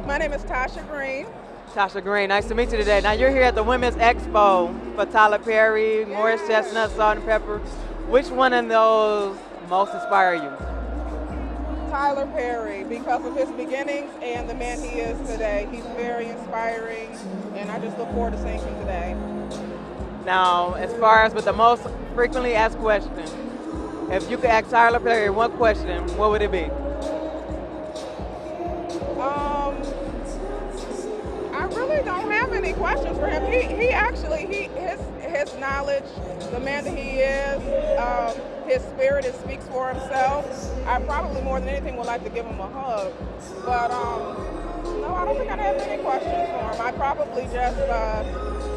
My name is Tasha Green. Tasha Green, nice to meet you today. Now you're here at the Women's Expo for Tyler Perry, Morris Yes. Chestnut, Salt and Pepper. Which one of those most inspire you? Tyler Perry, because of his beginnings and the man he is today. He's very inspiring, and I just look forward to seeing him today. Now, as far as with the most frequently asked question, if you could ask Tyler Perry one question, what would it be? Um, I really don't have any questions for him. He actually his knowledge, the man that he is, his spirit, it speaks for himself. I probably more than anything would like to give him a hug, but no, I don't think I'd have any questions for him. I'd probably just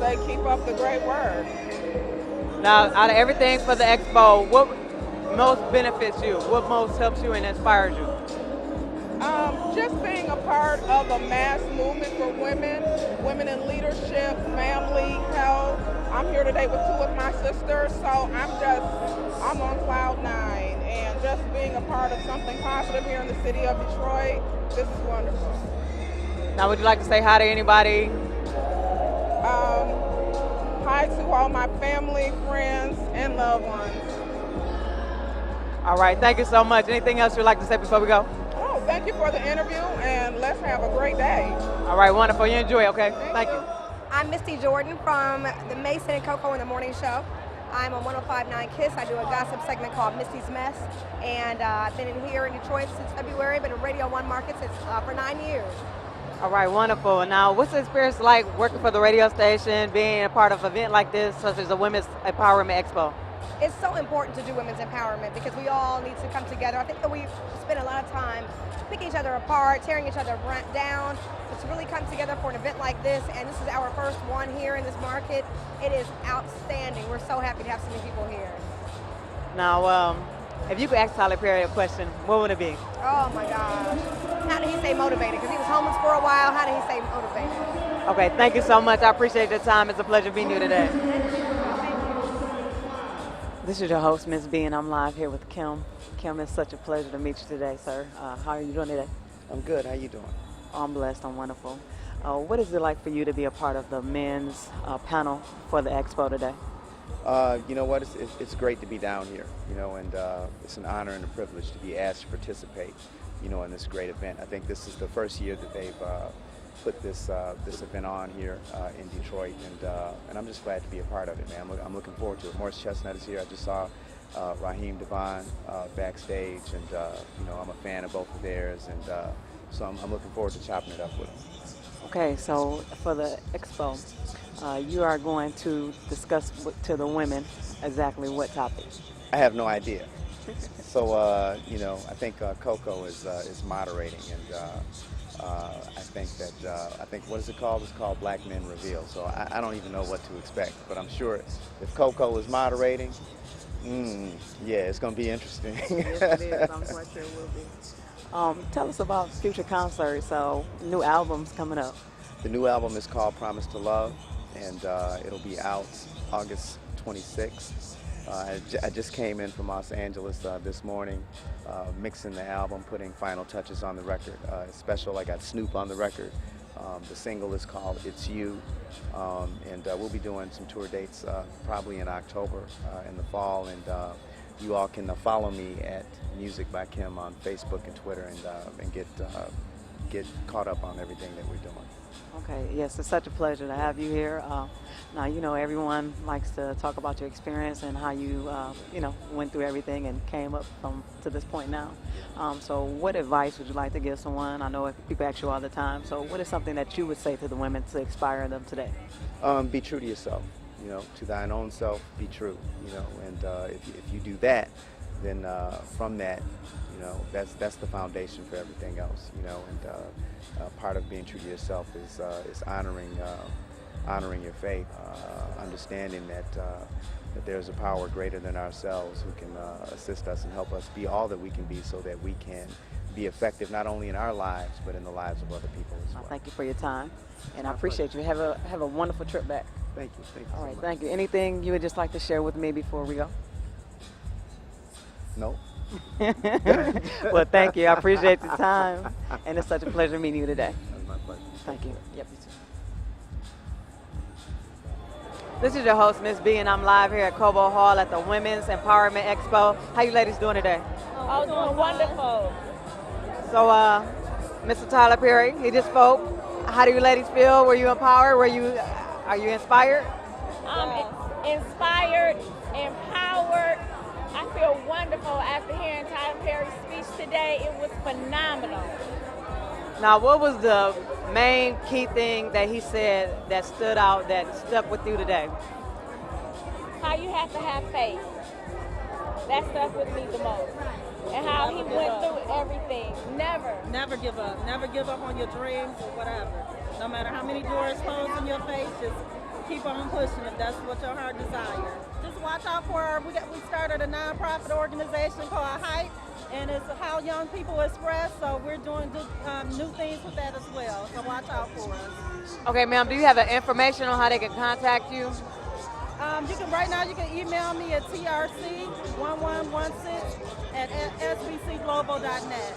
say keep up the great work. Now, out of everything for the expo, what most benefits you? What most helps you and inspires you? Just being a part of a mass movement for women, women in leadership, family, health. I'm here today with two of my sisters, so I'm on cloud nine, and just being a part of something positive here in the city of Detroit, this is wonderful. Now, would you like to say hi to anybody? Um, Hi to all my family, friends, and loved ones. All right, thank you so much. Anything else you'd like to say before we go? Oh, thank you for the interview, and let's have a great day. All right, wonderful. You enjoy, okay? Thank Thank you. you. I'm Misty Jordan from the Mason and Coco in the Morning Show. I'm on 105.9 KISS. I do a gossip segment called Misty's Mess, and I've been in here in Detroit since February. Been in Radio 1 markets for 9 years. All right, wonderful. Now, what's the experience like working for the radio station, being a part of an event like this, such as the Women's Empowerment Expo? It's so important to do women's empowerment because we all need to come together. I think that we spend a lot of time picking each other apart, tearing each other down, but to really come together for an event like this, and this is our first one here in this market, it is outstanding. We're so happy to have so many people here. Now, if you could ask Tyler Perry a question, what would it be? Oh my gosh. How did he stay motivated? Because he was homeless for a while. How did he stay motivated? Okay, thank you so much. I appreciate your time. It's a pleasure being here today. This is your host, Ms. B, and I'm live here with Kim. Kim, it's such a pleasure to meet you today, sir. How are you doing today? I'm good. How you doing? I'm blessed. I'm wonderful. What is it like for you to be a part of the men's panel for the expo today? You know what? It's great to be down here. And it's an honor and a privilege to be asked to participate. In this great event. I think this is the first year that they've put this event on here in Detroit, and I'm just glad to be a part of it, man. I'm looking forward to it. Morris Chestnut is here. I just saw Raheem Devon backstage, and I'm a fan of both of theirs, and so I'm looking forward to chopping it up with them. Okay, so for the expo, you are going to discuss to the women exactly what topic? I have no idea. So I think Coco is moderating, and I think what is it called? It's called Black Men Reveal. So I don't even know what to expect, but I'm sure if Coco is moderating, yeah, it's going to be interesting. Yes, it is. I'm quite sure it will be. Tell us about future concerts. So new albums coming up. The new album is called Promise to Love, and it'll be out August 26th. I just came in from Los Angeles this morning, mixing the album, putting final touches on the record. It's special. I got Snoop on the record. The single is called It's You, and we'll be doing some tour dates probably in October in the fall, and you all can follow me at Music by Kim on Facebook and Twitter, and get caught up on everything that we're doing. Okay, yes, it's such a pleasure to have you here. Now, everyone likes to talk about your experience and how you, went through everything and came up to this point now. So what advice would you like to give someone? I know people ask you all the time. So what is something that you would say to the women to inspire them today? Be true to yourself, to thine own self, be true, and if you do that, then from that, that's the foundation for everything else, and part of being true to yourself is honoring your faith, understanding that there's a power greater than ourselves who can assist us and help us be all that we can be, so that we can be effective not only in our lives but in the lives of other people as well. Thank you for your time, and I appreciate you. Have a wonderful trip back. Thank you. All so right, much. thank you. Anything you would just like to share with me before we go? No. Well, thank you. I appreciate the time, and it's such a pleasure meeting you today. That was my Thank you. Yep, you too. This is your host, Ms. B, and I'm live here at Cobo Hall at the Women's Empowerment Expo. How you ladies doing today? Oh, doing wonderful. So, Mr. Tyler Perry, he just spoke. How do you ladies feel? Were you empowered? Are you inspired? Inspired, empowered. I feel wonderful after hearing Tyler Perry's speech today. It was phenomenal. Now, what was the main key thing that he said that stood out, that stuck with you today? How you have to have faith. That stuck with me the most. And how he went through everything. Never give up. Never give up on your dreams or whatever. No matter how many doors close in your face, just keep on pushing if that's what your heart desires. Just watch out for, we started a nonprofit organization called Hype, and it's how young people express, so we're doing good, new things with that as well, so watch out for us. Okay, ma'am, do you have information on how they can contact you? Right now you can email me at trc1116@sbcglobal.net.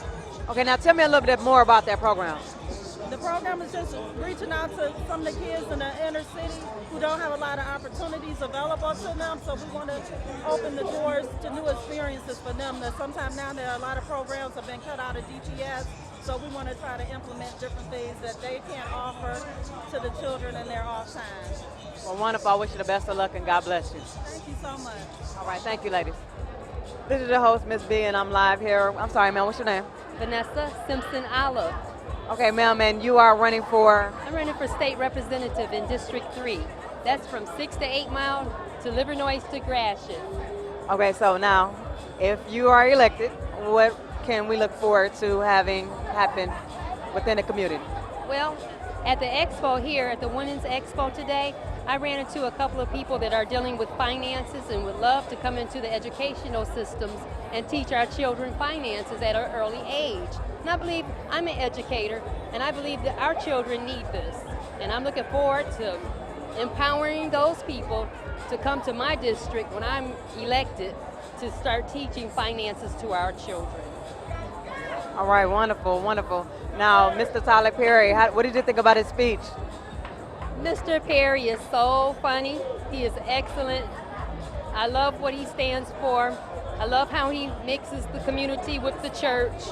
Okay, now tell me a little bit more about that program. The program is just reaching out to some of the kids in the inner city who don't have a lot of opportunities available to them, so we want to open the doors to new experiences for them. That sometimes now there are a lot of programs have been cut out of DPS, so we want to try to implement different things that they can offer to the children in their off time. Well, wonderful. I wish you the best of luck and God bless you. Thank you so much. All right, thank you, ladies. This is your host, Ms. B, and I'm live here. I'm sorry, ma'am, what's your name? Vanessa Simpson Olive. Okay, ma'am, and you are running for? I'm running for state representative in District 3. That's from 6 to 8 Mile to Livernois to Gratiot. Okay, so now, if you are elected, what can we look forward to having happen within the community? Well, at the Expo here, at the Women's Expo today, I ran into a couple of people that are dealing with finances and would love to come into the educational systems and teach our children finances at an early age. And I believe I'm an educator, and I believe that our children need this. And I'm looking forward to empowering those people to come to my district when I'm elected to start teaching finances to our children. All right, wonderful, wonderful. Now, Mr. Tyler Perry, what did you think about his speech? Mr. Perry is so funny. He is excellent. I love what he stands for. I love how he mixes the community with the church.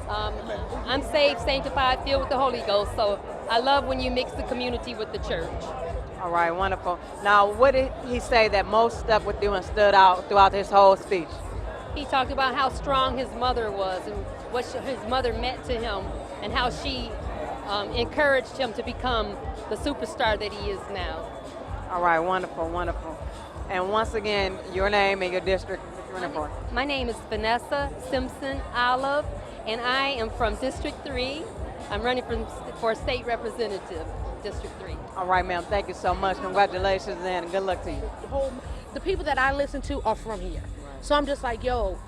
I'm saved, sanctified, filled with the Holy Ghost, so I love when you mix the community with the church. All right, wonderful. Now, what did he say that most stuck with you and stood out throughout his whole speech? He talked about how strong his mother was and what his mother meant to him and how she encouraged him to become the superstar that he is now. All right, wonderful, wonderful. And once again, your name and your district you're running for. My name is Vanessa Simpson Olive, and I am from District 3. I'm running for state representative, District 3. All right, ma'am, thank you so much. Congratulations and good luck to you. The people that I listen to are from here. So I'm just like, yo,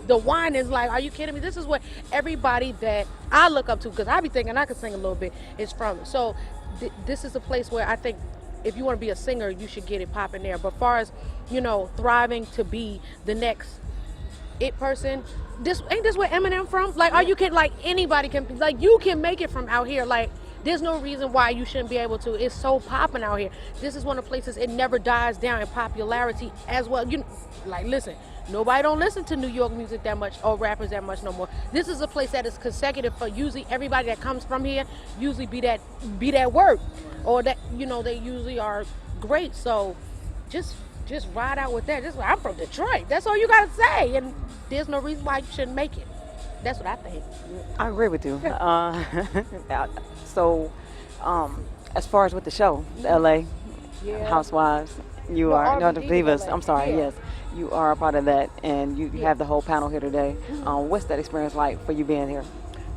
the wine is like, are you kidding me? This is what everybody that I look up to, because I be thinking I could sing a little bit, is from. So this is a place where I think if you want to be a singer, you should get it popping there. But far as, thriving to be the next it person, ain't this where Eminem from? Like, anybody can, you can make it from out here. Like, there's no reason why you shouldn't be able to. It's so popping out here. This is one of the places it never dies down in popularity as well. Listen, nobody don't listen to New York music that much or rappers that much no more. This is a place that is consecutive for usually everybody that comes from here usually be that work, or that they usually are great. So just ride out with that. I'm from Detroit. That's all you gotta say, and there's no reason why you shouldn't make it. That's what I think. I agree with you. So, as far as with the show, the LA Housewives, you are no, the Divas. I'm sorry, yes, you are a part of that, and you have the whole panel here today. What's that experience like for you being here?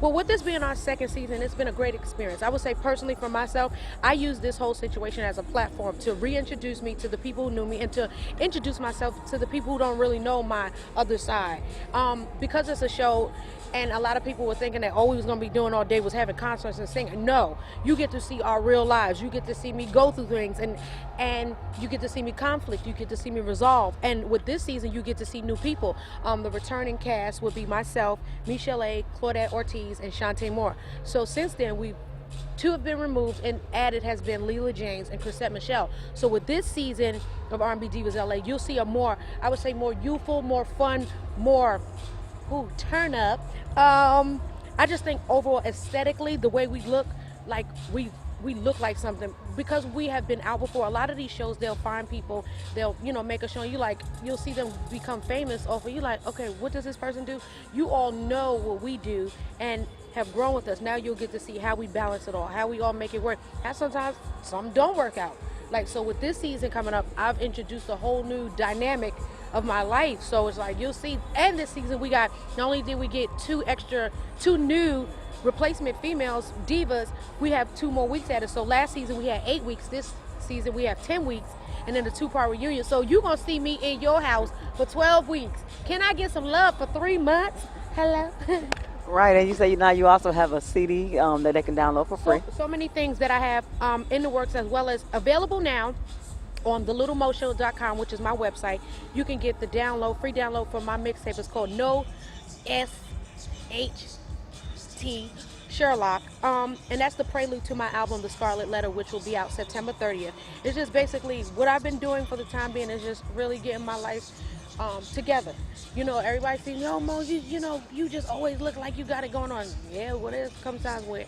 Well, with this being our second season, it's been a great experience. I would say personally for myself, I use this whole situation as a platform to reintroduce me to the people who knew me and to introduce myself to the people who don't really know my other side. Because it's a show, and a lot of people were thinking that all we was going to be doing all day was having concerts and singing. No, you get to see our real lives. You get to see me go through things, and you get to see me conflict. You get to see me resolve. And with this season, you get to see new people. The returning cast would be myself, Michelle A., Claudette Ortiz, and Shantae Moore. So since then, we've 2 have been removed, and added has been Leela James and Chrisette Michelle. So with this season of R&B Divas LA, you'll see a more, I would say, more youthful, more fun, more turn up. I just think overall aesthetically, the way we look, like we look like something because we have been out before. A lot of these shows, they'll find people, they'll make a show, and you'll see them become famous off of you. Like, okay, what does this person do? You all know what we do and have grown with us. Now you'll get to see how we balance it all, how we all make it work. How sometimes some don't work out. Like, so with this season coming up, I've introduced a whole new dynamic of my life. So it's like, you'll see. And this season we got, not only did we get 2 new replacement females, divas, we have 2 more weeks at it. So last season we had 8 weeks. This season we have 10 weeks, and then the 2-part reunion. So you're gonna see me in your house for 12 weeks. Can I get some love for 3 months? Hello. Right, and you say now you also have a CD that they can download for free. So many things that I have in the works, as well as available now on TheRealMzB.com, which is my website. You can get the free download for my mixtape. It's called No SHT Sherlock, and that's the prelude to my album, The Scarlet Letter, which will be out September 30th. It's just basically what I've been doing for the time being is just really getting my life together. Everybody sees, Mo, you just always look like you got it going on. Yeah, well, there's sometimes where,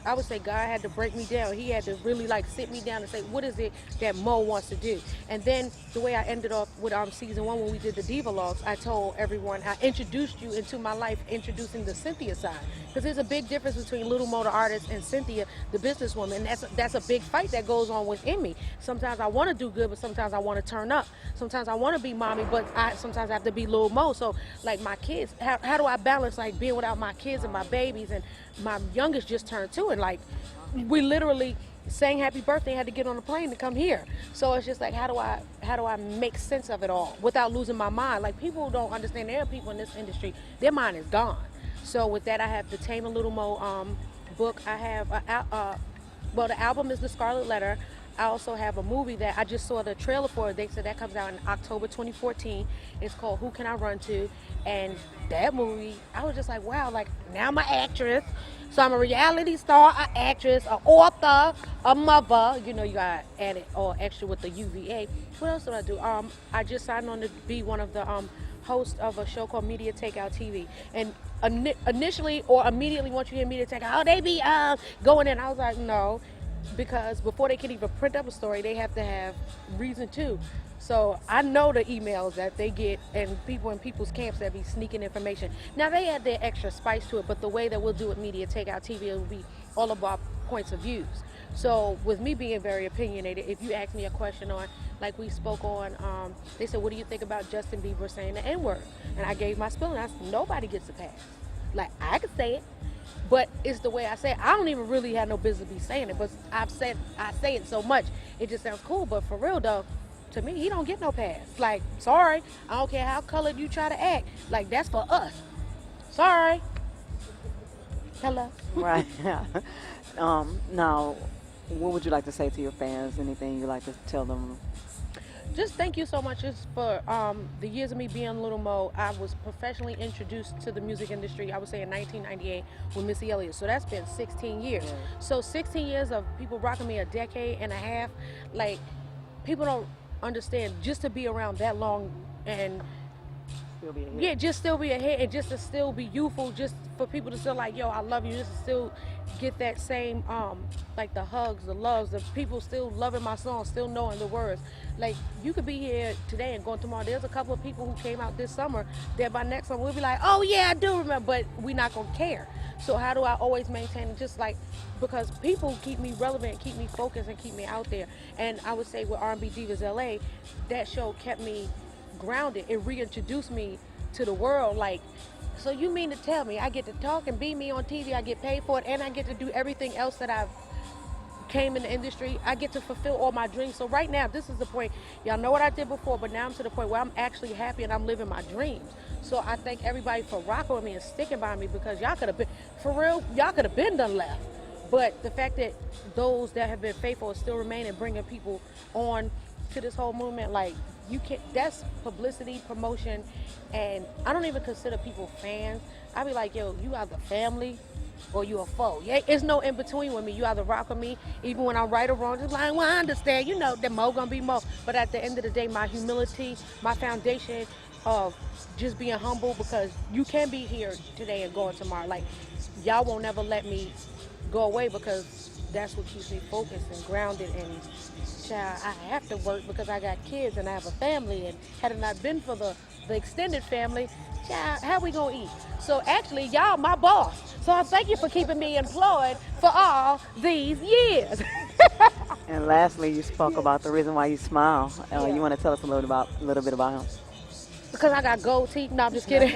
I would say God had to break me down. He had to really sit me down and say, what is it that Mo wants to do? And then the way I ended off with season 1 when we did the Diva Logs, I told everyone, I introduced you into my life, introducing the Cynthia side. Because there's a big difference between Little Mo, the artist, and Cynthia, the businesswoman. And that's a big fight that goes on within me. Sometimes I want to do good, but sometimes I want to turn up. Sometimes I want to be mommy, but sometimes I have to be Little Mo. So, my kids, how do I balance, being without my kids and my babies? And my youngest just turned 2, and, we literally sang happy birthday, had to get on a plane to come here. So it's just how do I make sense of it all without losing my mind? People don't understand. There are people in this industry, their mind is gone. So with that, I have the Tame a Little Mo book. I have the album is The Scarlet Letter. I also have a movie that I just saw the trailer for. They said that comes out in October 2014. It's called Who Can I Run To? And that movie, I was just wow, now I'm an actress. So I'm a reality star, an actress, an author, a mother. You got added all extra with the UVA. What else did I do? I just signed on to be one of the hosts of a show called Media Takeout TV. And initially or immediately once you hear Media Takeout, they be going in. I was like, no. Because before they can even print up a story, they have to have reason to. So I know the emails that they get and people in people's camps that be sneaking information. Now they add their extra spice to it, but the way that we'll do it Media Takeout TV, it will be all about points of views. So with me being very opinionated, if you ask me a question on, we spoke on, they said, what do you think about Justin Bieber saying the N-word? And I gave my spiel, and I said, nobody gets a pass. I could say it. But it's the way I say it. I don't even really have no business be saying it, but I say it so much, it just sounds cool. But for real though, to me, he don't get no pass. Sorry, I don't care how colored you try to act. That's for us. Sorry. Hello. Right. Now, what would you like to say to your fans? Anything you'd like to tell them? Just thank you so much. Just for the years of me being Little Mo, I was professionally introduced to the music industry, I would say in 1998 with Missy Elliott. So that's been 16 years. Yeah. So 16 years of people rocking me, a decade and a half. People don't understand, just to be around that long and just still be ahead and just to still be youthful, just for people to still yo, I love you, just to still get that same the hugs, the loves, the people still loving my song, still knowing the words. You could be here today and going tomorrow. There's a couple of people who came out this summer that by next summer we'll be oh yeah, I do remember, but we're not gonna care. So how do I always maintain it? Just because people keep me relevant, keep me focused, and keep me out there. And I would say with R&B Divas LA, that show kept me grounded. It reintroduced me to the world. So you mean to tell me I get to talk and be me on TV, I get paid for it, and I get to do everything else that I've came in the industry, I get to fulfill all my dreams. So right now, this is the point. Y'all know what I did before, but now I'm to the point where I'm actually happy and I'm living my dreams. So I thank everybody for rocking with me and sticking by me, because y'all could have been, for real, y'all could have been done left. But the fact that those that have been faithful still remain and bringing people on to this whole movement, you can't, that's publicity, promotion, and I don't even consider people fans. I be yo, you are the family. or you a foe. Yeah, it's no in between with me. You either rock with me, even when I'm right or wrong. Just like, well, I understand. You know, that Mo gonna be Mo. But at the end of the day, my humility, my foundation of just being humble, because you can be here today and gone tomorrow. Like, y'all won't never let me go away, because that's what keeps me focused and grounded. And child, I have to work because I got kids and I have a family. And had it not been for the extended family, child, how we gonna eat? So actually, y'all my boss. So I thank you for keeping me employed for all these years. And lastly, you spoke about the reason why you smile. You want to tell us a little bit about him? Because I got gold teeth. No, I'm just kidding.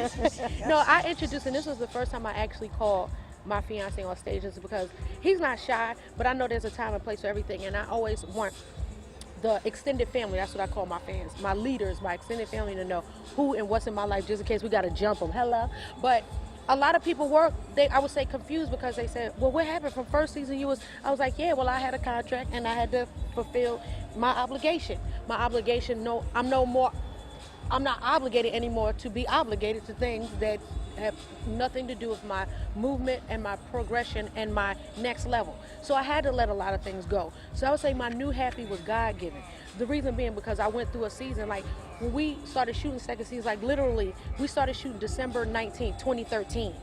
No, I introduced, and this was the first time I actually called my fiance on stage, is because he's not shy, but I know there's a time and place for everything, and I always want the extended family, that's what I call my fans, my leaders, my extended family, to know who and what's in my life, just in case we got to jump them. Hello. But a lot of people were, I would say, confused, because they said, well, what happened from first season? I was like, yeah, well, I had a contract and I had to fulfill my obligation. No, I'm not obligated anymore to be obligated to things that have nothing to do with my movement and my progression and my next level. So I had to let a lot of things go. So I would say my new happy was God-given. The reason being because I went through a season, like when we started shooting second season, like literally we started shooting December 19th, 2013.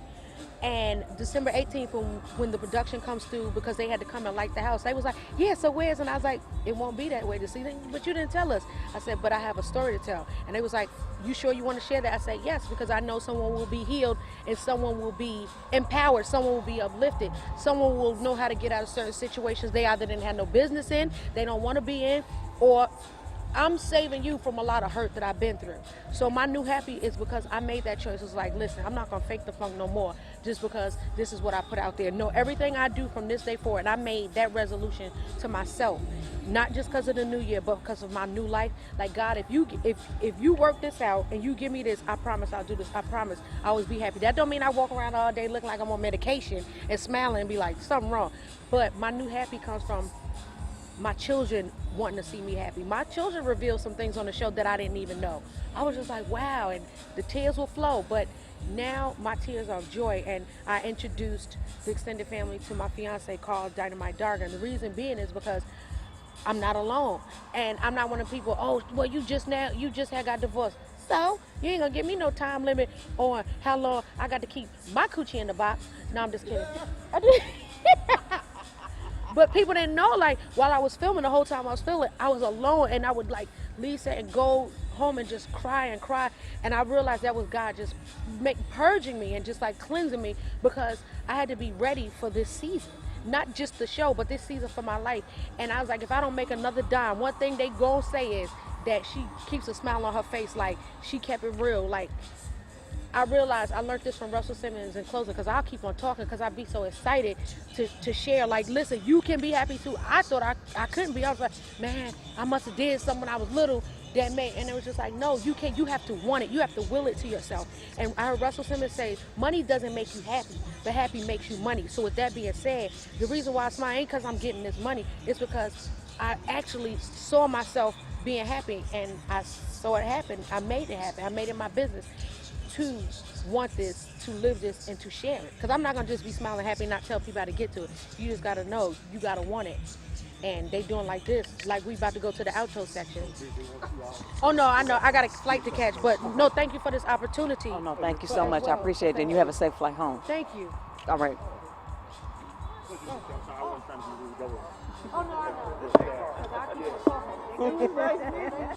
And December 18th, when the production comes through, because they had to come and light the house, they was like, yeah, so where's? And I was like, it won't be that way this season, but you didn't tell us. I said, but I have a story to tell. And they was like, you sure you want to share that? I said, yes, because I know someone will be healed and someone will be empowered, someone will be uplifted, someone will know how to get out of certain situations they either didn't have no business in, they don't want to be in, or I'm saving you from a lot of hurt that I've been through. So my new happy is because I made that choice. It's like, listen, I'm not going to fake the funk no more just because this is what I put out there. No, everything I do from this day forward, I made that resolution to myself, not just because of the new year, but because of my new life. Like, God, if you work this out and you give me this, I promise I'll do this. I promise I'll always be happy. That don't mean I walk around all day looking like I'm on medication and smiling and be like, something wrong. But my new happy comes from my children wanting to see me happy. My children revealed some things on the show that I didn't even know. I was just like, wow, and the tears will flow. But now my tears are of joy, and I introduced the extended family to my fiance, Carl Dynamite Darger. And the reason being is because I'm not alone, and I'm not one of the people, oh, well, you just had got divorced. So you ain't gonna give me no time limit on how long I got to keep my coochie in the box. No, I'm just kidding. I did. But people didn't know, like, while I was filming, the whole time I was filming, I was alone, and I would, like, leave set and go home and just cry and cry. And I realized that was God just purging me and just, like, cleansing me, because I had to be ready for this season. Not just the show, but this season for my life. And I was like, if I don't make another dime, one thing they gonna say is that she keeps a smile on her face, like, she kept it real. Like, I realized I learned this from Russell Simmons in closing, because I'll keep on talking because I'd be so excited to share. Like, listen, you can be happy too. I thought I couldn't be. I was like, man, I must have did something when I was little that made, and it was just like, no, you can't. You have to want it. You have to will it to yourself. And I heard Russell Simmons say, money doesn't make you happy, but happy makes you money. So with that being said, the reason why I smile ain't because I'm getting this money. It's because I actually saw myself being happy, and I saw it happen. I made it happen. I made it my business to want this, to live this, and to share it. Because I'm not going to just be smiling happy and not tell people how to get to it. You just got to know. You got to want it. And they doing like this. Like, we about to go to the outro section. Oh, no, I know. I got a flight to catch. But, no, thank you for this opportunity. Oh, no, thank you so much. I appreciate it. And you have a safe flight home. Thank you. All right. Oh, no, I know.